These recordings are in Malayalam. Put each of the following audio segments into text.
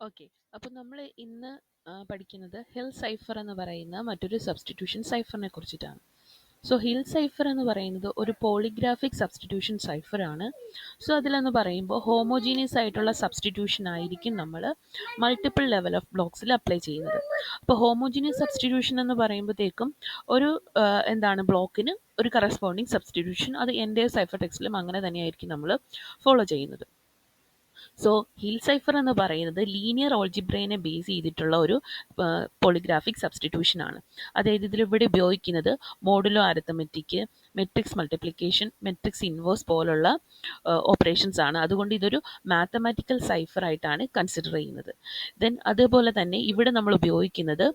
ഓക്കെ. അപ്പോൾ നമ്മൾ ഇന്ന് പഠിക്കുന്നത് ഹിൽ സൈഫർ എന്ന് പറയുന്ന മറ്റൊരു സബ്സ്റ്റിറ്റ്യൂഷൻ സൈഫറിനെ കുറിച്ചിട്ടാണ്. സോ ഹിൽ സൈഫർ എന്ന് പറയുന്നത് ഒരു പോളിഗ്രാഫിക് സബ്സ്റ്റിറ്റ്യൂഷൻ സൈഫർ ആണ്. സോ അതിലെന്ന് പറയുമ്പോൾ ഹോമോജീനിയസ് ആയിട്ടുള്ള സബ്സ്റ്റിറ്റ്യൂഷൻ ആയിരിക്കും നമ്മൾ മൾട്ടിപ്പിൾ ലെവൽ ഓഫ് ബ്ലോക്സിൽ അപ്ലൈ ചെയ്യുന്നത്. അപ്പോൾ ഹോമോജീനിയസ് സബ്സ്റ്റിറ്റ്യൂഷൻ എന്ന് പറയുമ്പോഴത്തേക്കും ഒരു എന്താണ് ബ്ലോക്കിന് ഒരു കറസ്പോണ്ടിങ് സബ്സ്റ്റിറ്റ്യൂഷൻ, അത് എൻ്റെ സൈഫർ ടെക്സ്റ്റിലും അങ്ങനെ തന്നെയായിരിക്കും നമ്മൾ ഫോളോ ചെയ്യുന്നത്. സോ ഹിൽ സൈഫർ എന്ന് പറയുന്നത് ലീനിയർ ഓൾജിബ്രയെ ബേസ് ചെയ്തിട്ടുള്ള ഒരു പോളിഗ്രാഫിക് സബ്സ്റ്റിറ്റ്യൂഷൻ ആണ്. അതായത് ഇതിലിവിടെ ഉപയോഗിക്കുന്നത് modulo arithmetic, matrix multiplication, matrix inverse പോലുള്ള ഓപ്പറേഷൻസ് ആണ്. അതുകൊണ്ട് ഇതൊരു മാത്തമാറ്റിക്കൽ സൈഫർ ആയിട്ടാണ് കൺസിഡർ ചെയ്യുന്നത്. ദെൻ അതുപോലെ തന്നെ ഇവിടെ നമ്മൾ ഉപയോഗിക്കുന്നത്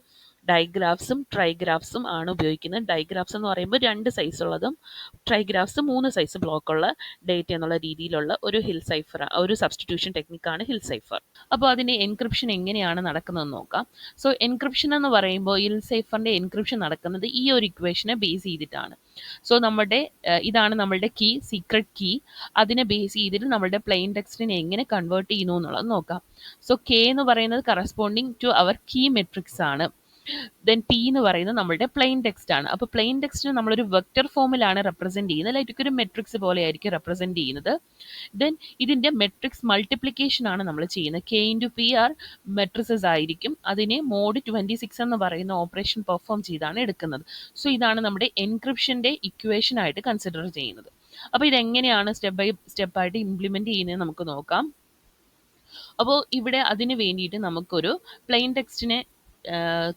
ഡൈഗ്രാഫ്സും ട്രൈഗ്രാഫ്സും ആണ് ഉപയോഗിക്കുന്നത്. ഡൈഗ്രാഫ്സ് എന്ന് പറയുമ്പോൾ 2 സൈസ് ഉള്ളതും ട്രൈഗ്രാഫ്സ് 3 സൈസ് ബ്ലോക്കുള്ള ഡേറ്റ എന്നുള്ള രീതിയിലുള്ള ഒരു ഹിൽ സൈഫർ, ഒരു സബ്സ്റ്റിറ്റ്യൂഷൻ ടെക്നിക്കാണ് ഹിൽ സൈഫർ. അപ്പോൾ അതിൻ്റെ എൻക്രിപ്ഷൻ എങ്ങനെയാണ് നടക്കുന്നതെന്ന് നോക്കാം. സോ എൻക്രിപ്ഷൻ എന്ന് പറയുമ്പോൾ ഹിൽ സൈഫറിൻ്റെ എൻക്രിപ്ഷൻ നടക്കുന്നത് ഈ ഒരു ഇക്വേഷനെ ബേസ് ചെയ്തിട്ടാണ്. സോ ഇതാണ് നമ്മളുടെ കീ, സീക്രട്ട് കീ. അതിനെ ബേസ് ചെയ്തിട്ട് നമ്മളുടെ പ്ലെയിൻ ടെക്സ്റ്റിനെ എങ്ങനെ കൺവേർട്ട് ചെയ്യുന്നു എന്നുള്ളത് നോക്കാം. സോ കെ എന്ന് പറയുന്നത് കറസ്പോണ്ടിങ് ടു അവർ കീ മെട്രിക്സ് ആണ്. ദെൻ പി എന്ന് പറയുന്നത് നമ്മളുടെ പ്ലെയിൻ ടെക്സ്റ്റ് ആണ്. അപ്പോൾ പ്ലെയിൻ ടെക്സ്റ്റിന് നമ്മളൊരു വെക്റ്റർ ഫോമിലാണ് റെപ്രസെന്റ് ചെയ്യുന്നത്, ലൈക്ക് ഒരു മെട്രിക്സ് പോലെ ആയിരിക്കും റെപ്രസെന്റ് ചെയ്യുന്നത്. ദെൻ ഇതിന്റെ മെട്രിക്സ് മൾട്ടിപ്ലിക്കേഷൻ ആണ് നമ്മൾ ചെയ്യുന്നത്. K into P are matrices ആയിരിക്കും. അതിനെ മോഡ് 26 എന്ന് പറയുന്ന ഓപ്പറേഷൻ പെർഫോം ചെയ്താണ് എടുക്കുന്നത്. സോ ഇതാണ് നമ്മുടെ എൻക്രിപ്ഷന്റെ ഇക്വേഷൻ ആയിട്ട് കൺസിഡർ ചെയ്യുന്നത്. അപ്പോൾ ഇതെങ്ങനെയാണ് സ്റ്റെപ്പ് ബൈ സ്റ്റെപ്പ് ആയിട്ട് ഇംപ്ലിമെന്റ് ചെയ്യുന്നത് നമുക്ക് നോക്കാം. അപ്പോൾ ഇവിടെ അതിന് വേണ്ടിയിട്ട് നമുക്കൊരു പ്ലെയിൻ ടെക്സ്റ്റിനെ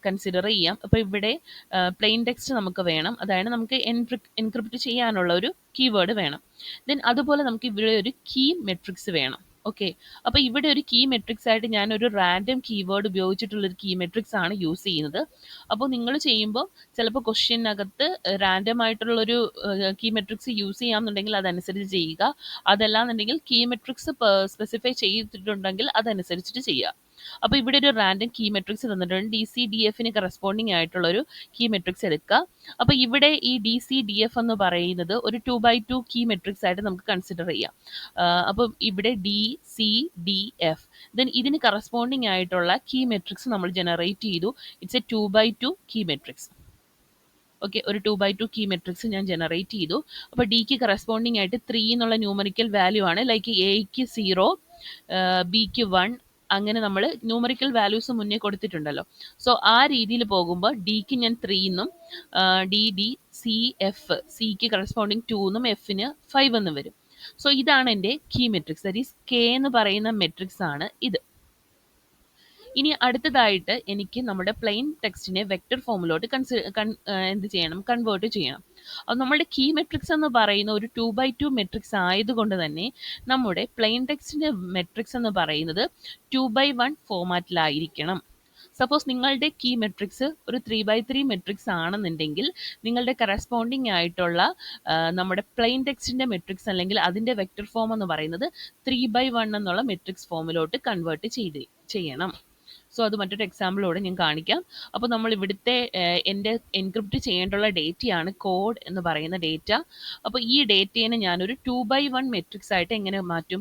കൺസിഡർ ചെയ്യാം. അപ്പോൾ ഇവിടെ പ്ലെയിൻ ടെക്സ്റ്റ് നമുക്ക് വേണം, അതായത് നമുക്ക് എൻക്രിപ്റ്റ് ചെയ്യാനുള്ള ഒരു കീവേഡ് വേണം. ദെൻ അതുപോലെ നമുക്ക് ഇവിടെ ഒരു കീ മെട്രിക്സ് വേണം. ഓക്കെ, അപ്പോൾ ഇവിടെ ഒരു കീ മെട്രിക്സ് ആയിട്ട് ഞാൻ ഒരു റാൻഡം കീവേഡ് ഉപയോഗിച്ചിട്ടുള്ളൊരു കീ മെട്രിക്സ് ആണ് യൂസ് ചെയ്യുന്നത്. അപ്പോൾ നിങ്ങൾ ചെയ്യുമ്പോൾ ചിലപ്പോൾ ക്വസ്റ്റ്യനകത്ത് റാൻഡം ആയിട്ടുള്ളൊരു കീ മെട്രിക്സ് യൂസ് ചെയ്യാമെന്നുണ്ടെങ്കിൽ അതനുസരിച്ച് ചെയ്യുക. അതല്ലാന്നുണ്ടെങ്കിൽ കീ മെട്രിക്സ് സ്പെസിഫൈ ചെയ്തിട്ടുണ്ടെങ്കിൽ അതനുസരിച്ചിട്ട് ചെയ്യുക. അപ്പോൾ ഇവിടെ ഒരു റാൻഡം കീ മെട്രിക്സ് തന്നിട്ടുണ്ട്. ഡി സി ഡി എഫിന് കറസ്പോണ്ടിങ് ആയിട്ടുള്ള ഒരു കീ മെട്രിക്സ് എടുക്കുക. അപ്പോൾ ഇവിടെ ഈ ഡി സി ഡി എഫ് എന്ന് പറയുന്നത് ഒരു 2x2 കീ മെട്രിക്സ് ആയിട്ട് നമുക്ക് കൺസിഡർ ചെയ്യാം. അപ്പം ഇവിടെ D C D F, then ഇതിന് കറസ്പോണ്ടിങ് ആയിട്ടുള്ള കീ മെട്രിക്സ് നമ്മൾ ജനറേറ്റ് ചെയ്തു. It's a 2x2 key matrix. Okay, ഒരു 2x2 കീ മെട്രിക്സ് ഞാൻ ജനറേറ്റ് ചെയ്തു. അപ്പോൾ ഡിക്ക് കറസ്പോണ്ടിങ് ആയിട്ട് 3 എന്നുള്ള ന്യൂമറിക്കൽ വാല്യൂ ആണ്, ലൈക്ക് എക്ക് 0, ബിക്ക് 1, അങ്ങനെ നമ്മൾ ന്യൂമറിക്കൽ വാല്യൂസ് മുന്നേ കൊടുത്തിട്ടുണ്ടല്ലോ. സോ ആ രീതിയിൽ പോകുമ്പോൾ ഡിക്ക് ഞാൻ 3 എന്നും ഡി സി എഫ്, സിക്ക് കറസ്പോണ്ടിങ് 2 എന്നും എഫിന് 5 എന്നും വരും. സോ ഇതാണ് എൻ്റെ key matrix, that is K എന്ന് പറയുന്ന മെട്രിക്സ് ആണ് ഇത്. ഇനി അടുത്തതായിട്ട് എനിക്ക് നമ്മുടെ പ്ലെയിൻ ടെക്സ്റ്റിനെ വെക്റ്റർ ഫോമിലോട്ട് കൺവേർട്ട് ചെയ്യണം. അപ്പോൾ നമ്മുടെ കീ മെട്രിക്സ് എന്ന് പറയുന്ന ഒരു 2x2 മെട്രിക്സ് ആയതുകൊണ്ട് തന്നെ നമ്മുടെ പ്ലെയിൻ ടെക്സ്റ്റിന്റെ മെട്രിക്സ് എന്ന് പറയുന്നത് 2x1 ഫോമാറ്റിലായിരിക്കണം. സപ്പോസ് നിങ്ങളുടെ കീ മെട്രിക്സ് ഒരു 3x3 മെട്രിക്സ് ആണെന്നുണ്ടെങ്കിൽ നിങ്ങളുടെ കറസ്പോണ്ടിങ് ആയിട്ടുള്ള നമ്മുടെ പ്ലെയിൻ ടെക്സ്റ്റിന്റെ മെട്രിക്സ് അല്ലെങ്കിൽ അതിന്റെ വെക്റ്റർ ഫോം എന്ന് പറയുന്നത് 3x1 എന്നുള്ള മെട്രിക്സ് ഫോമിലോട്ട് കൺവേർട്ട് ചെയ്യണം. സോ അത് മറ്റൊരു എക്സാമ്പിളോടെ ഞാൻ കാണിക്കാം. അപ്പോൾ നമ്മൾ ഇവിടുത്തെ എൻ്റെ എൻക്രിപ്റ്റ് ചെയ്യേണ്ടുള്ള ഡേറ്റയാണ് കോഡ് എന്ന് പറയുന്ന ഡേറ്റ. അപ്പോൾ ഈ ഡേറ്റയെ ഞാനൊരു 2x1 മെട്രിക്സ് ആയിട്ട് എങ്ങനെ മാറ്റും?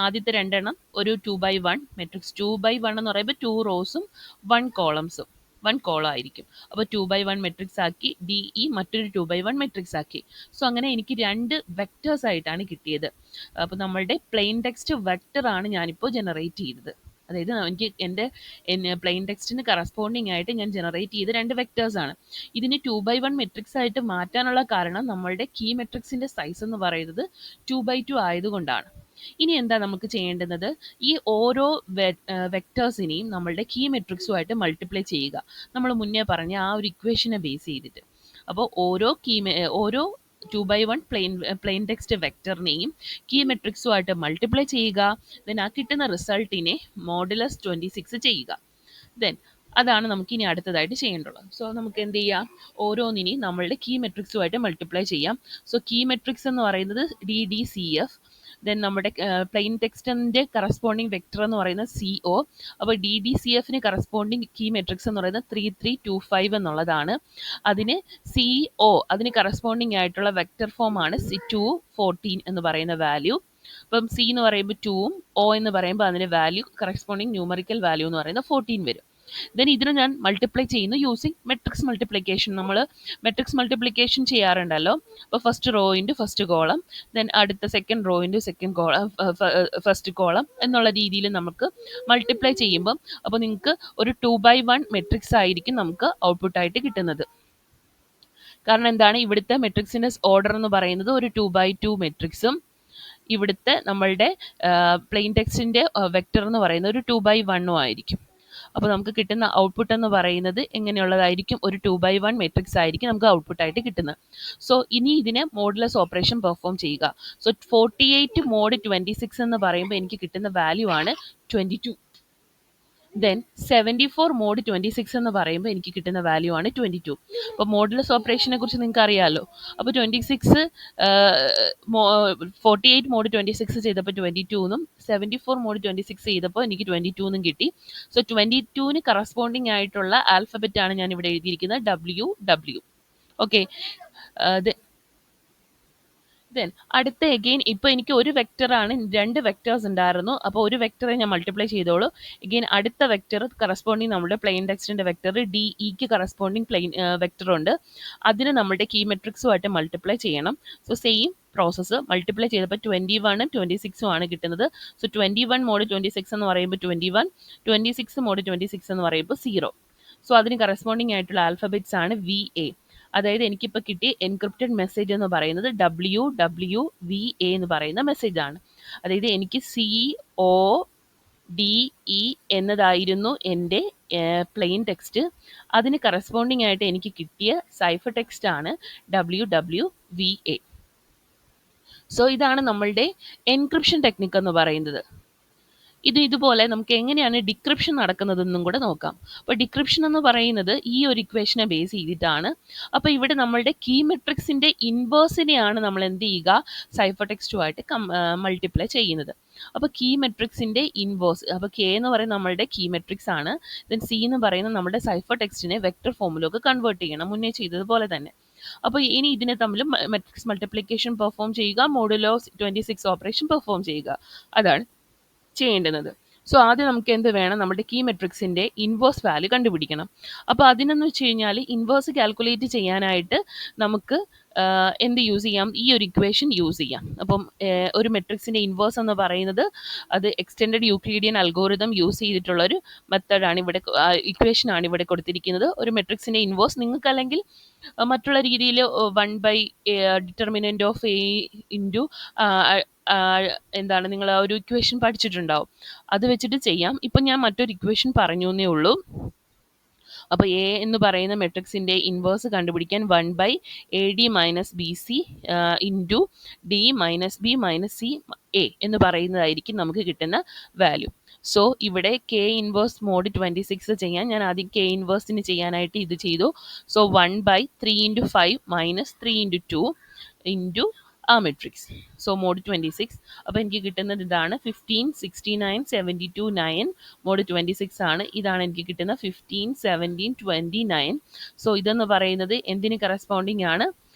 ആദ്യത്തെ 2 എണ്ണം ഒരു 2x1 മെട്രിക്സ്. 2x1 എന്ന് പറയുമ്പോൾ 2 റോസും 1 കോളംസും 1 കോളം ആയിരിക്കും. അപ്പോൾ 2x1 മെട്രിക്സ് ആക്കി, DE മറ്റൊരു 2x1 മെട്രിക്സ് ആക്കി. സോ അങ്ങനെ എനിക്ക് 2 വെക്ടേഴ്സ് ആയിട്ടാണ് കിട്ടിയത്. അപ്പോൾ നമ്മളുടെ പ്ലെയിൻ ടെക്സ്റ്റ് വെക്ടർ ആണ് ഞാനിപ്പോൾ ജനറേറ്റ് ചെയ്തത്. അതായത് എനിക്ക് എൻ്റെ പ്ലെയിൻ ടെക്സ്റ്റിന് കറസ്പോണ്ടിങ് ആയിട്ട് ഞാൻ ജനറേറ്റ് ചെയ്ത 2 വെക്ടേഴ്സ് ആണ്. ഇതിന് 2x1 മെട്രിക്സ് ആയിട്ട് മാറ്റാനുള്ള കാരണം നമ്മളുടെ കീ മെട്രിക്സിന്റെ സൈസ് എന്ന് പറയുന്നത് 2x2 ആയതുകൊണ്ടാണ്. ഇനി എന്താ നമുക്ക് ചെയ്യേണ്ടുന്നത്? ഈ ഓരോ വെക്ടേഴ്സിനെയും നമ്മളുടെ കീ മെട്രിക്സുമായിട്ട് മൾട്ടിപ്ലൈ ചെയ്യുക. നമ്മൾ മുന്നേ പറഞ്ഞ ആ ഒരു ഇക്വേഷനെ ബേസ് ചെയ്തിട്ട്. അപ്പോൾ ഓരോ 2x1 പ്ലെയിൻ ടെക്സ്റ്റ് വെക്ടറിനെയും കീ മെട്രിക്സുമായിട്ട് മൾട്ടിപ്ലൈ ചെയ്യുക. ദെൻ ആ കിട്ടുന്ന റിസൾട്ടിനെ മോഡുലസ് 26 ചെയ്യുക. ദെൻ അതാണ് നമുക്ക് ഇനി അടുത്തതായിട്ട് ചെയ്യേണ്ടുള്ളത്. സോ നമുക്ക് എന്ത് ചെയ്യാം? ഓരോന്നിനെയും നമ്മളുടെ കീ മെട്രിക്സുമായിട്ട് മൾട്ടിപ്ലൈ ചെയ്യാം. സോ കീ മെട്രിക്സ് എന്ന് പറയുന്നത് DDCF. ദെൻ നമ്മുടെ പ്ലെയിൻ ടെക്സ്റ്റിന്റെ കറസ്പോണ്ടിങ് വെക്ടർ എന്ന് പറയുന്നത് CO. അപ്പോൾ DDCFന് കറസ്പോണ്ടിങ് കീ മെട്രിക്സ് എന്ന് പറയുന്നത് 3325 എന്നുള്ളതാണ്. അതിന് CO, അതിന് കറസ്പോണ്ടിങ് ആയിട്ടുള്ള വെക്ടർ ഫോം ആണ് 214 എന്ന് പറയുന്ന വാല്യൂ. ഇപ്പം സി എന്ന് പറയുമ്പോൾ 2ഉം ഒ എന്ന് പറയുമ്പോൾ അതിൻ്റെ വാല്യൂ കറസ്പോണ്ടിങ് ന്യൂമറിക്കൽ വാല്യൂ എന്ന് പറയുന്നത് 14 വരും. ദെൻ ഇതിന് ഞാൻ മൾട്ടിപ്ലൈ ചെയ്യുന്നു യൂസിങ് മെട്രിക്സ് മൾട്ടിപ്ലിക്കേഷൻ. നമ്മൾ മെട്രിക്സ് മൾട്ടിപ്ലിക്കേഷൻ ചെയ്യാറുണ്ടല്ലോ. അപ്പോൾ first row into first column, then അടുത്ത second row into second column, first column എന്നുള്ള രീതിയിൽ നമുക്ക് മൾട്ടിപ്ലൈ ചെയ്യുമ്പം അപ്പോൾ നിങ്ങൾക്ക് ഒരു 2/1 മെട്രിക്സ് ആയിരിക്കും നമുക്ക് ഔട്ട്പുട്ടായിട്ട് കിട്ടുന്നത്. കാരണം എന്താണ്, ഇവിടുത്തെ മെട്രിക്സിൻ്റെ ഓർഡർ എന്ന് പറയുന്നത് ഒരു 2/2 മെട്രിക്സും ഇവിടുത്തെ നമ്മളുടെ പ്ലെയിൻ ടെക്സ്റ്റിൻ്റെ വെക്റ്റർ എന്ന് പറയുന്നത് ഒരു 2/1 ആയിരിക്കും. അപ്പോൾ നമുക്ക് കിട്ടുന്ന ഔട്ട്പുട്ട് എന്ന് പറയുന്നത് എങ്ങനെയുള്ളതായിരിക്കും, ഒരു 2/1 മെട്രിക്സ് ആയിരിക്കും നമുക്ക് ഔട്ട്പുട്ടായിട്ട് കിട്ടുന്നത്. സോ ഇനി ഇതിനെ മോഡുലസ് ഓപ്പറേഷൻ പെർഫോം ചെയ്യുക. സോ 48 മോഡ് 26 എന്ന് പറയുമ്പോൾ എനിക്ക് കിട്ടുന്ന വാല്യൂ ആണ് 22. ദെൻ 74 മോഡ് 26 എന്ന് പറയുമ്പോൾ എനിക്ക് കിട്ടുന്ന വാല്യൂ ആണ് 22. അപ്പോൾ മോഡുലസ് ഓപ്പറേഷനെ കുറിച്ച് നിങ്ങൾക്ക് അറിയാമല്ലോ. അപ്പോൾ 26 48 മോഡ് 26 ചെയ്തപ്പോൾ 22 എന്നും 74 മോഡ് 26 ചെയ്തപ്പോൾ എനിക്ക് 22 എന്നും കിട്ടി. സോ 22ന് കറസ്പോണ്ടിങ് ആയിട്ടുള്ള ആൽഫബറ്റ് ആണ് ഞാൻ ഇവിടെ എഴുതിയിരിക്കുന്നത്, WW. ഓക്കെ. ദെൻ അടുത്ത എഗെയിൻ ഇപ്പോൾ എനിക്ക് ഒരു വെക്ടറാണ്, 2 വെക്ടേഴ്സ് ഉണ്ടായിരുന്നു. അപ്പോൾ ഒരു വെക്ടറെ ഞാൻ മൾട്ടിപ്ലൈ ചെയ്തോളൂ. എഗെയിൻ അടുത്ത വെക്ടർ കറസ്പോണ്ടിങ് നമ്മുടെ പ്ലെയിൻ ടെക്സ്റ്റിൻ്റെ വെക്ടർ DEക്ക് കറസ്പോണ്ടിങ് പ്ലെയിൻ വെക്ടർ ഉണ്ട്. അതിന് നമ്മുടെ കീ മെട്രിക്സുമായിട്ട് മൾട്ടിപ്ലൈ ചെയ്യണം. സോ സെയിം പ്രോസസ്സ് മൾട്ടിപ്ലൈ ചെയ്തപ്പോൾ 21ഉം 26ഉം ആണ് കിട്ടുന്നത്. സോ 21 മോഡ് 26 എന്ന് പറയുമ്പോൾ 21, 26 മോഡ് 26 എന്ന് പറയുമ്പോൾ 0. സോ അതിന് കറസ്പോണ്ടിങ് ആയിട്ടുള്ള ആൽഫബറ്റ്സ് ആണ് VA. അതായത് എനിക്കിപ്പോൾ കിട്ടിയ എൻക്രിപ്റ്റഡ് മെസ്സേജ് എന്ന് പറയുന്നത് WWVA എന്ന് പറയുന്ന മെസ്സേജാണ്. അതായത് എനിക്ക് CODE എന്നതായിരുന്നു എൻ്റെ പ്ലെയിൻ ടെക്സ്റ്റ്. അതിന് കറസ്പോണ്ടിങ് ആയിട്ട് എനിക്ക് കിട്ടിയ സൈഫർ ടെക്സ്റ്റ് ആണ് WWVA. സോ ഇതാണ് നമ്മളുടെ എൻക്രിപ്ഷൻ ടെക്നിക്ക് എന്ന് പറയുന്നത്. ഇതുപോലെ നമുക്ക് എങ്ങനെയാണ് ഡിക്രിപ്ഷൻ നടക്കുന്നതെന്നും കൂടെ നോക്കാം. അപ്പോൾ ഡിക്രിപ്ഷൻ എന്ന് പറയുന്നത് ഈ ഒരു ഇക്വേഷനെ ബേസ് ചെയ്തിട്ടാണ്. അപ്പോൾ ഇവിടെ നമ്മളുടെ കീ മെട്രിക്സിൻ്റെ ഇൻവേഴ്സിനെയാണ് നമ്മൾ എന്ത് ചെയ്യുക, സൈഫർ ടെക്സ്റ്റുമായിട്ട് മൾട്ടിപ്ലൈ ചെയ്യുന്നത്. അപ്പോൾ കീ മെട്രിക്സിൻ്റെ ഇൻവേഴ്സ്, അപ്പോൾ കെ എന്ന് പറയുന്നത് നമ്മളുടെ കീ മെട്രിക്സ് ആണ്. ദെൻ സി എന്ന് പറയുന്നത് നമ്മുടെ സൈഫർ ടെക്സ്റ്റിനെ വെക്ടർ ഫോമിലേക്ക് കൺവേർട്ട് ചെയ്യണം, മുന്നേ ചെയ്തതുപോലെ തന്നെ. അപ്പോൾ ഇനി ഇതിനെ തമ്മിൽ മെട്രിക്സ് മൾട്ടിപ്ലിക്കേഷൻ പെർഫോം ചെയ്യുക, മോഡുലോ 26 ഓപ്പറേഷൻ പെർഫോം ചെയ്യുക, അതാണ് ചെയ്യേണ്ടുന്നത്. സോ ആദ്യം നമുക്ക് എന്ത് വേണം, നമ്മുടെ കീ മെട്രിക്സിൻ്റെ ഇൻവേഴ്സ് വാല്യൂ കണ്ടുപിടിക്കണം. അപ്പോൾ അതിനെന്ന് വെച്ച് കഴിഞ്ഞാൽ ഇൻവേഴ്സ് കാൽക്കുലേറ്റ് ചെയ്യാനായിട്ട് നമുക്ക് എന്ത് യൂസ് ചെയ്യാം, ഈ ഒരു ഇക്വേഷൻ യൂസ് ചെയ്യാം. അപ്പം ഒരു മെട്രിക്സിൻ്റെ ഇൻവേഴ്സ് എന്ന് പറയുന്നത് അത് എക്സ്റ്റെൻഡഡ് യൂക്ലീഡിയൻ അൽഗോരിതം യൂസ് ചെയ്തിട്ടുള്ളൊരു മെത്തേഡാണ് ഇവിടെ, ഇക്വേഷനാണ് ഇവിടെ കൊടുത്തിരിക്കുന്നത്. ഒരു മെട്രിക്സിൻ്റെ ഇൻവേഴ്സ് നിങ്ങൾക്ക് അല്ലെങ്കിൽ മറ്റുള്ള രീതിയിൽ 1 ഡിറ്റർമിനൻ്റ് ഓഫ് A ഇൻറ്റു എന്താണ്, നിങ്ങൾ ആ ഒരു ഇക്വേഷൻ പഠിച്ചിട്ടുണ്ടാവും, അത് വെച്ചിട്ട് ചെയ്യാം. ഇപ്പം ഞാൻ മറ്റൊരു ഇക്വേഷൻ പറഞ്ഞു എന്നേ ഉള്ളൂ. അപ്പോൾ എ എന്ന് പറയുന്ന മെട്രിക്സിൻ്റെ ഇൻവേഴ്സ് കണ്ടുപിടിക്കാൻ 1/AD minus BC into D minus B minus C A എന്ന് പറയുന്നതായിരിക്കും നമുക്ക് കിട്ടുന്ന വാല്യൂ. സോ ഇവിടെ കെ ഇൻവേഴ്സ് മോഡ് 26 ചെയ്യാൻ ഞാൻ ആദ്യം കെ ഇൻവേഴ്സിന് ചെയ്യാനായിട്ട് ഇത് ചെയ്തു. So 1/3 into 5 minus 3 into 2 into ആ മെട്രിക്സ്. So mod 26. അപ്പോൾ എനിക്ക് കിട്ടുന്നത് ഇതാണ്, 15, 69, 72, 9 മോഡ് 26 ആണ്. ഇതാണ് എനിക്ക് കിട്ടുന്ന 15, 17, 29. സോ ഇതെന്ന് പറയുന്നത് എന്തിന് കറസ്പോണ്ടിങ് ആണ്,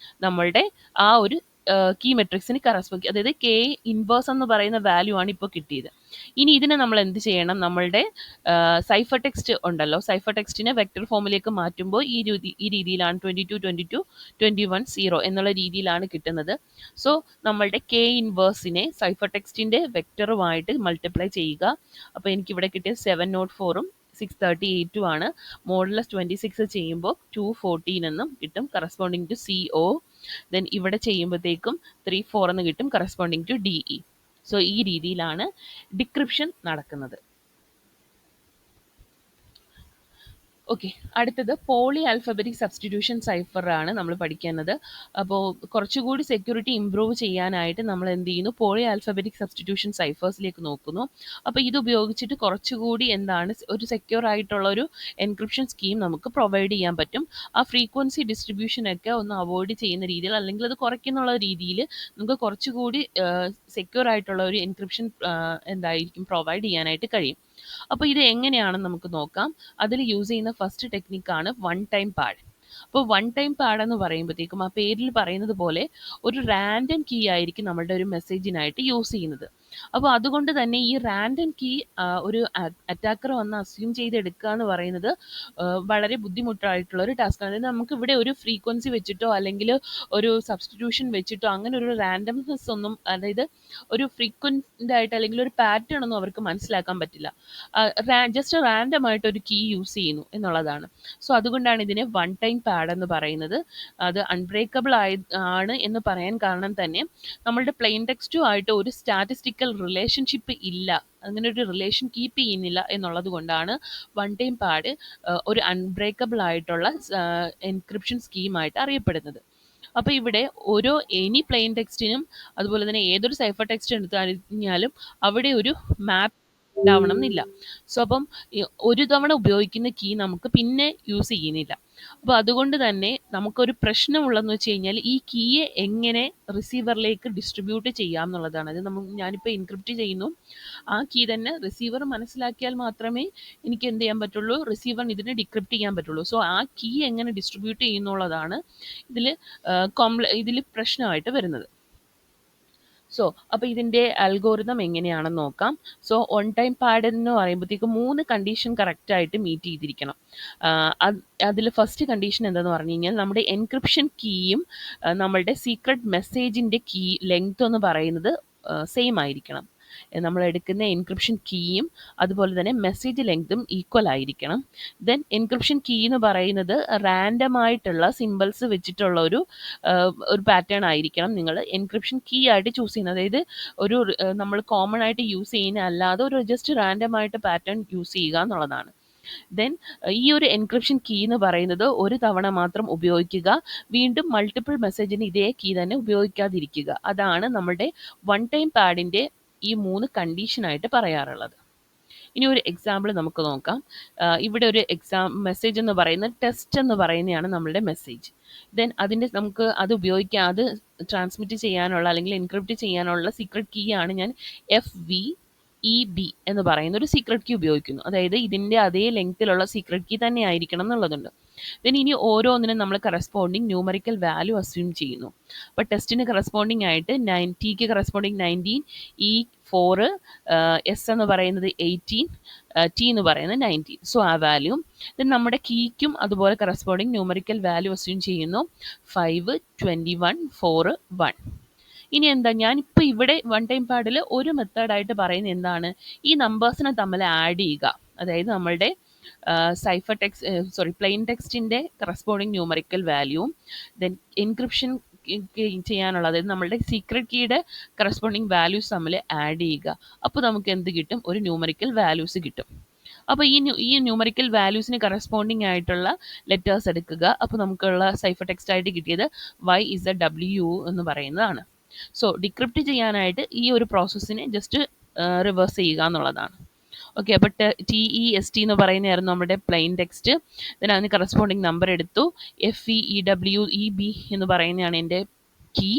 നമ്മളുടെ ആ ഒരു കീ മെട്രിക്സിന് കറസ്പോണ്ട്, അതായത് കെ ഇൻവേഴ്സ് എന്ന് പറയുന്ന വാല്യൂ ആണ് ഇപ്പോൾ കിട്ടിയത്. ഇനി ഇതിനെ നമ്മൾ എന്ത് ചെയ്യണം, നമ്മളുടെ സൈഫർ ടെക്സ്റ്റ് ഉണ്ടല്ലോ, സൈഫർ ടെക്സ്റ്റിനെ വെക്ടർ ഫോമിലേക്ക് മാറ്റുമ്പോൾ ഈ രീതിയിലാണ് 22, 22, 21, 0 എന്നുള്ള രീതിയിലാണ് കിട്ടുന്നത്. സോ നമ്മളുടെ കെ ഇൻവേഴ്സിനെ സൈഫർ ടെക്സ്റ്റിൻ്റെ വെക്ടറുമായിട്ട് മൾട്ടിപ്ലൈ ചെയ്യുക. അപ്പോൾ എനിക്കിവിടെ കിട്ടിയത് 704ഉം 638 ആണ്. മോഡുലസ് 26 ചെയ്യുമ്പോൾ 214 എന്നും കിട്ടും, കറസ്പോണ്ടിങ് ടു CO. ദെൻ ഇവിടെ ചെയ്യുമ്പോഴത്തേക്കും 34 എന്ന് കിട്ടും, കറസ്പോണ്ടിങ് ടു DE. സോ ഈ രീതിയിലാണ് ഡിക്രിപ്ഷൻ നടക്കുന്നത്. ഓക്കെ, അടുത്തത് പോളി ആൽഫബറ്റിക് സബ്സ്റ്റിറ്റ്യൂഷൻ സൈഫർ ആണ് നമ്മൾ പഠിക്കുന്നത്. അപ്പോൾ കുറച്ചുകൂടി സെക്യൂരിറ്റി ഇംപ്രൂവ് ചെയ്യാനായിട്ട് നമ്മൾ എന്ത് ചെയ്യുന്നു, പോളി ആൽഫബറ്റിക് സബ്സ്റ്റിറ്റ്യൂഷൻ സൈഫേഴ്സിലേക്ക് നോക്കുന്നു. അപ്പോൾ ഇത് ഉപയോഗിച്ചിട്ട് കുറച്ചുകൂടി എന്താണ് ഒരു സെക്യൂർ ആയിട്ടുള്ള ഒരു എൻക്രിപ്ഷൻ സ്കീം നമുക്ക് പ്രൊവൈഡ് ചെയ്യാൻ പറ്റും. ആ ഫ്രീക്വൻസി ഡിസ്ട്രിബ്യൂഷനൊക്കെ ഒന്ന് അവോയ്ഡ് ചെയ്യുന്ന രീതിയിൽ, അല്ലെങ്കിൽ അത് കുറയ്ക്കുന്നുള്ള രീതിയിൽ നമുക്ക് കുറച്ചുകൂടി സെക്യൂർ ആയിട്ടുള്ള ഒരു എൻക്രിപ്ഷൻ എന്തായിരിക്കും പ്രൊവൈഡ് ചെയ്യാനായിട്ട് കഴിയും. അപ്പോൾ ഇത് എങ്ങനെയാണെന്ന് നമുക്ക് നോക്കാം. അതിൽ യൂസ് ചെയ്യുന്ന ഫസ്റ്റ് ടെക്നിക്കാണ് വൺ ടൈം പാഡ്. അപ്പോൾ വൺ ടൈം പാഡ് എന്ന് പറയുമ്പോഴത്തേക്കും ആ പേരിൽ പറയുന്നത് പോലെ ഒരു റാൻഡം കീ ആയിരിക്കും നമ്മളുടെ ഒരു മെസ്സേജിനായിട്ട് യൂസ് ചെയ്യുന്നത്. അപ്പോൾ അതുകൊണ്ട് തന്നെ ഈ റാൻഡം കീ ഒരു അറ്റാക്കർ വന്ന് അസ്യൂം ചെയ്തെടുക്കുക എന്ന് പറയുന്നത് വളരെ ബുദ്ധിമുട്ടായിട്ടുള്ള ഒരു ടാസ്ക്കാണ്. അതായത് നമുക്ക് ഇവിടെ ഒരു ഫ്രീക്വൻസി വെച്ചിട്ടോ അല്ലെങ്കിൽ ഒരു സബ്സ്റ്റിറ്റ്യൂഷൻ വെച്ചിട്ടോ അങ്ങനെ ഒരു റാൻഡംനെസ് ഒന്നും, അതായത് ഒരു ഫ്രീക്വൻ്റ് ആയിട്ട് അല്ലെങ്കിൽ ഒരു പാറ്റേൺ ഒന്നും അവർക്ക് മനസ്സിലാക്കാൻ പറ്റില്ല. ജസ്റ്റ് റാൻഡം ആയിട്ട് ഒരു കീ യൂസ് ചെയ്യുന്നു എന്നുള്ളതാണ്. സോ അതുകൊണ്ടാണ് ഇതിനെ വൺ ടൈം പാഡ് എന്ന് പറയുന്നത്. അത് അൺബ്രേക്കബിൾ ആണ് എന്ന് പറയാൻ കാരണം തന്നെ നമ്മളുടെ പ്ലെയിൻ ടെക്സ്റ്റുമായിട്ട് ഒരു സ്റ്റാറ്റിസ്റ്റിക്കൽ റിലേഷൻഷിപ്പ് ഇല്ല, അങ്ങനെ ഒരു റിലേഷൻ കീപ്പ് ചെയ്യുന്നില്ല എന്നുള്ളത് കൊണ്ടാണ് വൺ ടൈം പാഡ് ഒരു അൺബ്രേക്കബിൾ ആയിട്ടുള്ള എൻക്രിപ്ഷൻ സ്കീമായിട്ട് അറിയപ്പെടുന്നത്. അപ്പോൾ ഇവിടെ ഓരോ എനി പ്ലെയിൻ ടെക്സ്റ്റിനും അതുപോലെ തന്നെ ഏതൊരു സൈഫർ ടെക്സ്റ്റ് എടുത്തു കഴിഞ്ഞാലും അവിടെ ഒരു മാപ്പ് ഉണ്ടാവണം എന്നില്ല. സോ അപ്പം ഒരു തവണ ഉപയോഗിക്കുന്ന കീ നമുക്ക് പിന്നെ യൂസ് ചെയ്യുന്നില്ല. അപ്പോൾ അതുകൊണ്ട് തന്നെ നമുക്കൊരു പ്രശ്നമുള്ളതെന്ന് വെച്ച് കഴിഞ്ഞാൽ ഈ കീയെ എങ്ങനെ റിസീവറിലേക്ക് ഡിസ്ട്രിബ്യൂട്ട് ചെയ്യാം എന്നുള്ളതാണ്. അത് ഞാനിപ്പോൾ എൻക്രിപ്റ്റ് ചെയ്യുന്നു, ആ കീ തന്നെ റിസീവർ മനസ്സിലാക്കിയാൽ മാത്രമേ എനിക്ക് എന്ത് ചെയ്യാൻ പറ്റുള്ളൂ, റിസീവറിന് ഇതിനെ ഡിക്രിപ്റ്റ് ചെയ്യാൻ പറ്റുള്ളൂ. സോ ആ കീ എങ്ങനെ ഡിസ്ട്രിബ്യൂട്ട് ചെയ്യുന്നുള്ളതാണ് ഇതിൽ പ്രശ്നമായിട്ട് വരുന്നത്. സോ അപ്പോൾ ഇതിൻ്റെ അൽഗോരിതം എങ്ങനെയാണെന്ന് നോക്കാം. സോ ഓൺ ടൈം പാഡ് എന്ന് പറയുമ്പോഴത്തേക്ക് 3 കണ്ടീഷൻ കറക്റ്റായിട്ട് മീറ്റ് ചെയ്തിരിക്കണം. അതിൽ ഫസ്റ്റ് കണ്ടീഷൻ എന്താണെന്ന് പറഞ്ഞു കഴിഞ്ഞാൽ നമ്മുടെ എൻക്രിപ്ഷൻ കീയും നമ്മളുടെ സീക്രട്ട് മെസ്സേജിൻ്റെ കീ ലെങ്ത് എന്ന് പറയുന്നത് സെയിം ആയിരിക്കണം. നമ്മൾ എടുക്കുന്ന എൻക്രിപ്ഷൻ കീയും അതുപോലെ തന്നെ മെസ്സേജ് ലെങ്തും ഈക്വൽ ആയിരിക്കണം. ദെൻ എൻക്രിപ്ഷൻ കീ എന്ന് പറയുന്നത് റാൻഡം ആയിട്ടുള്ള സിമ്പിൾസ് വെച്ചിട്ടുള്ള ഒരു പാറ്റേൺ ആയിരിക്കണം നിങ്ങൾ എൻക്രിപ്ഷൻ കീ ആയിട്ട് ചൂസ് ചെയ്യുന്നത്. അതായത് ഒരു നമ്മൾ കോമൺ ആയിട്ട് യൂസ് ചെയ്യുന്ന അല്ലാതെ ഒരു ജസ്റ്റ് റാൻഡം ആയിട്ട് പാറ്റേൺ യൂസ് ചെയ്യുക എന്നുള്ളതാണ്. ദെൻ ഈ ഒരു എൻക്രിപ്ഷൻ കീ എന്ന് പറയുന്നത് ഒരു തവണ മാത്രം ഉപയോഗിക്കുക, വീണ്ടും മൾട്ടിപ്പിൾ മെസ്സേജിന് ഇതേ കീ തന്നെ ഉപയോഗിക്കാതിരിക്കുക. അതാണ് നമ്മുടെ വൺ ടൈം പാഡിൻ്റെ ഈ 3 കണ്ടീഷനായിട്ട് പറയാറുള്ളത്. ഇനി ഒരു എക്സാമ്പിൾ നമുക്ക് നോക്കാം. ഇവിടെ ഒരു മെസ്സേജ് എന്ന് പറയുന്നത് ടെസ്റ്റ് എന്ന് പറയുന്നതാണ് നമ്മളുടെ മെസ്സേജ്. ദെൻ നമുക്ക് അത് ഉപയോഗിക്കാം, അത് ട്രാൻസ്മിറ്റ് ചെയ്യാനുള്ള അല്ലെങ്കിൽ എൻക്രിപ്റ്റ് ചെയ്യാനുള്ള സീക്രട്ട് കീ ആണ് ഞാൻ FVEB എന്ന് പറയുന്ന ഒരു സീക്രട്ട് കീ ഉപയോഗിക്കുന്നു. അതായത് ഇതിൻ്റെ അതേ ലെങ്ത്തിലുള്ള സീക്രട്ട് കീ തന്നെ ആയിരിക്കണം എന്നുള്ളതുണ്ട്. ദെൻ ഇനി ഓരോന്നിനും നമ്മൾ കറസ്പോണ്ടിങ് ന്യൂമറിക്കൽ വാല്യൂ അസ്യൂം ചെയ്യുന്നു. അപ്പോൾ ടെസ്റ്റിന് കറസ്പോണ്ടിങ് ആയിട്ട് ടിക്ക് കറസ്പോണ്ടിങ് 19, E4, എസ് എന്ന് പറയുന്നത് 18, ടി എന്ന് പറയുന്നത് 19. സോ ആ വാല്യൂ ദെൻ നമ്മുടെ കീക്കും അതുപോലെ കറസ്പോണ്ടിങ് ന്യൂമറിക്കൽ വാല്യൂ അസ്യൂം ചെയ്യുന്നു. 5, 21, 4, 1. ഇനി എന്താ, ഞാനിപ്പോൾ ഇവിടെ വൺ ടൈം പാഡിൽ ഒരു മെത്തേഡായിട്ട് പറയുന്നത് എന്താണ്, ഈ നമ്പേഴ്സിനെ തമ്മിൽ ആഡ് ചെയ്യുക. അതായത് നമ്മളുടെ സൈഫർ പ്ലെയിൻ ടെക്സ്റ്റിൻ്റെ കറസ്പോണ്ടിങ് ന്യൂമറിക്കൽ വാല്യൂവും ദെൻ എൻക്രിപ്ഷൻ ചെയ്യാനുള്ള, അതായത് നമ്മളുടെ സീക്രട്ട് കീയുടെ കറസ്പോണ്ടിങ് വാല്യൂസ് തമ്മിൽ ആഡ് ചെയ്യുക. അപ്പോൾ നമുക്ക് എന്ത് കിട്ടും, ഒരു ന്യൂമറിക്കൽ വാല്യൂസ് കിട്ടും. അപ്പോൾ ഈ ന്യൂമറിക്കൽ വാല്യൂസിന് കറസ്പോണ്ടിങ് ആയിട്ടുള്ള ലെറ്റേഴ്സ് എടുക്കുക. അപ്പോൾ നമുക്കുള്ള സൈഫർ ടെക്സ്റ്റ് ആയിട്ട് കിട്ടിയത് YZW എന്ന് പറയുന്നതാണ്. സോ ഡിക്രിപ്റ്റ് ചെയ്യാനായിട്ട് ഈ ഒരു പ്രോസസ്സിനെ ജസ്റ്റ് റിവേഴ്സ് ചെയ്യുക എന്നുള്ളതാണ്. ഓക്കെ, അപ്പോൾ TEST എന്ന് പറയുന്നതായിരുന്നു നമ്മുടെ പ്ലെയിൻ ടെക്സ്റ്റ്. ദെൻ അതിന് കറസ്പോണ്ടിങ് നമ്പർ എടുത്തു. FEEWEB എന്ന് പറയുന്നതാണ് എൻ്റെ കീ,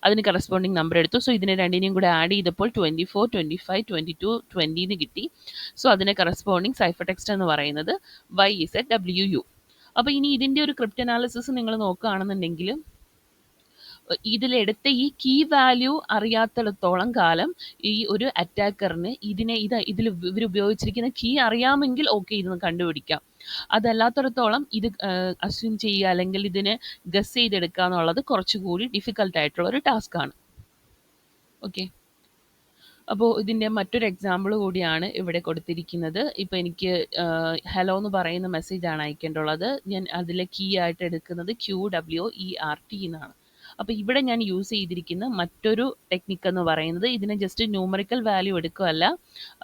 അതിന് കറസ്പോണ്ടിങ് നമ്പർ എടുത്തു. സോ ഇതിനെ രണ്ടിനെയും കൂടെ ആഡ് ചെയ്തപ്പോൾ 24, 25, 22, 20 എന്ന് കിട്ടി. സോ അതിന് കറസ്പോണ്ടിങ് സൈഫർ ടെക്സ്റ്റ് എന്ന് പറയുന്നത് YZWU. അപ്പോൾ ഇനി ഇതിൻ്റെ ഒരു ക്രിപ്റ്റ് അനാലിസിസ് നിങ്ങൾ നോക്കുകയാണെന്നുണ്ടെങ്കിൽ ഇതിലെടുത്ത ഈ കീ വാല്യൂ അറിയാത്തിടത്തോളം കാലം ഈ ഒരു അറ്റാക്കറിന് ഇതിൽ ഇവർ ഉപയോഗിച്ചിരിക്കുന്ന കീ അറിയാമെങ്കിൽ ഓക്കെ, ഇതൊന്ന് കണ്ടുപിടിക്കാം. അതല്ലാത്തിടത്തോളം ഇത് അസ്യൂം ചെയ്യുക അല്ലെങ്കിൽ ഇതിനെ ഗസ് ചെയ്തെടുക്കുക എന്നുള്ളത് കുറച്ചുകൂടി ഡിഫിക്കൽട്ടായിട്ടുള്ള ഒരു ടാസ്ക്കാണ്. ഓക്കെ, അപ്പോൾ ഇതിൻ്റെ മറ്റൊരു എക്സാമ്പിൾ കൂടിയാണ് ഇവിടെ കൊടുത്തിരിക്കുന്നത്. ഇപ്പോൾ എനിക്ക് ഹലോ എന്ന് പറയുന്ന മെസ്സേജാണ് അയക്കേണ്ടുള്ളത്. ഞാൻ അതിലെ കീ ആയിട്ട് എടുക്കുന്നത് QWERT എന്നാണ്. അപ്പോൾ ഇവിടെ ഞാൻ യൂസ് ചെയ്തിരിക്കുന്ന മറ്റൊരു ടെക്നിക്ക് എന്ന് പറയുന്നത് ഇതിനെ ജസ്റ്റ് ന്യൂമറിക്കൽ വാല്യൂ എടുക്കുകയല്ല.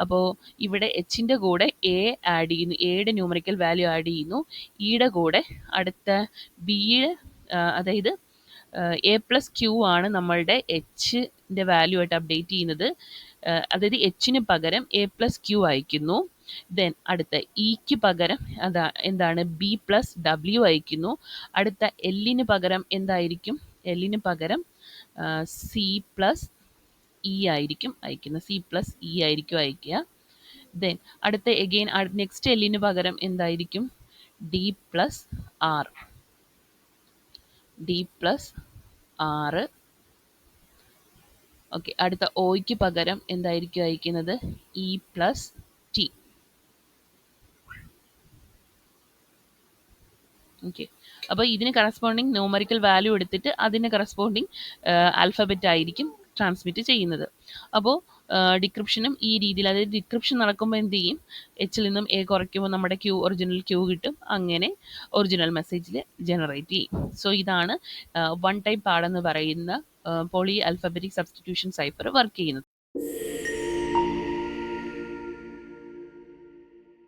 അപ്പോൾ ഇവിടെ എച്ചിൻ്റെ കൂടെ എ ആഡ് ചെയ്യുന്നു, എയുടെ ന്യൂമറിക്കൽ വാല്യൂ ആഡ് ചെയ്യുന്നു. ഇയുടെ കൂടെ അടുത്ത ബിയുടെ, അതായത് A+Q ആണ് നമ്മളുടെ എച്ചിൻ്റെ വാല്യൂ ആയിട്ട് അപ്ഡേറ്റ് ചെയ്യുന്നത്. അതായത് എച്ചിന് പകരം A+Q അയക്കുന്നു. ദെൻ അടുത്ത ഇക്ക് പകരം എന്താണ് B+W അയക്കുന്നു. അടുത്ത എല്ലിന് പകരം എന്തായിരിക്കും, എല്ലിന് പകരം C+E ആയിരിക്കും അയക്കുന്നത്, C+E ആയിരിക്കും അയക്കുക. ദെൻ അടുത്ത എഗെയിൻ നെക്സ്റ്റ് എല്ലിന് പകരം എന്തായിരിക്കും, D+R. D+R. ഓക്കെ, അടുത്ത ഒയ്ക്ക് പകരം എന്തായിരിക്കും അയക്കുന്നത്? E+T. ഓക്കെ, അപ്പോൾ ഇതിന് കറസ്പോണ്ടിങ് ന്യൂമറിക്കൽ വാല്യൂ എടുത്തിട്ട് അതിന് കറസ്പോണ്ടിങ് ആൽഫബറ്റ് ആയിരിക്കും ട്രാൻസ്മിറ്റ് ചെയ്യുന്നത്. അപ്പോൾ ഡിക്രിപ്ഷനും ഈ രീതിയിൽ, അതായത് ഡിക്രിപ്ഷൻ നടക്കുമ്പോൾ എന്ത് ചെയ്യും? എച്ചിൽ നിന്നും എ കുറയ്ക്കുമ്പോൾ നമ്മുടെ ഒറിജിനൽ ക്യൂ കിട്ടും. അങ്ങനെ ഒറിജിനൽ മെസ്സേജിൽ ജനറേറ്റ് ചെയ്യും. സോ ഇതാണ് വൺ ടൈപ്പ് പാടെന്ന് പറയുന്ന poly alphabetic substitution cipher work ചെയ്യുന്നത്.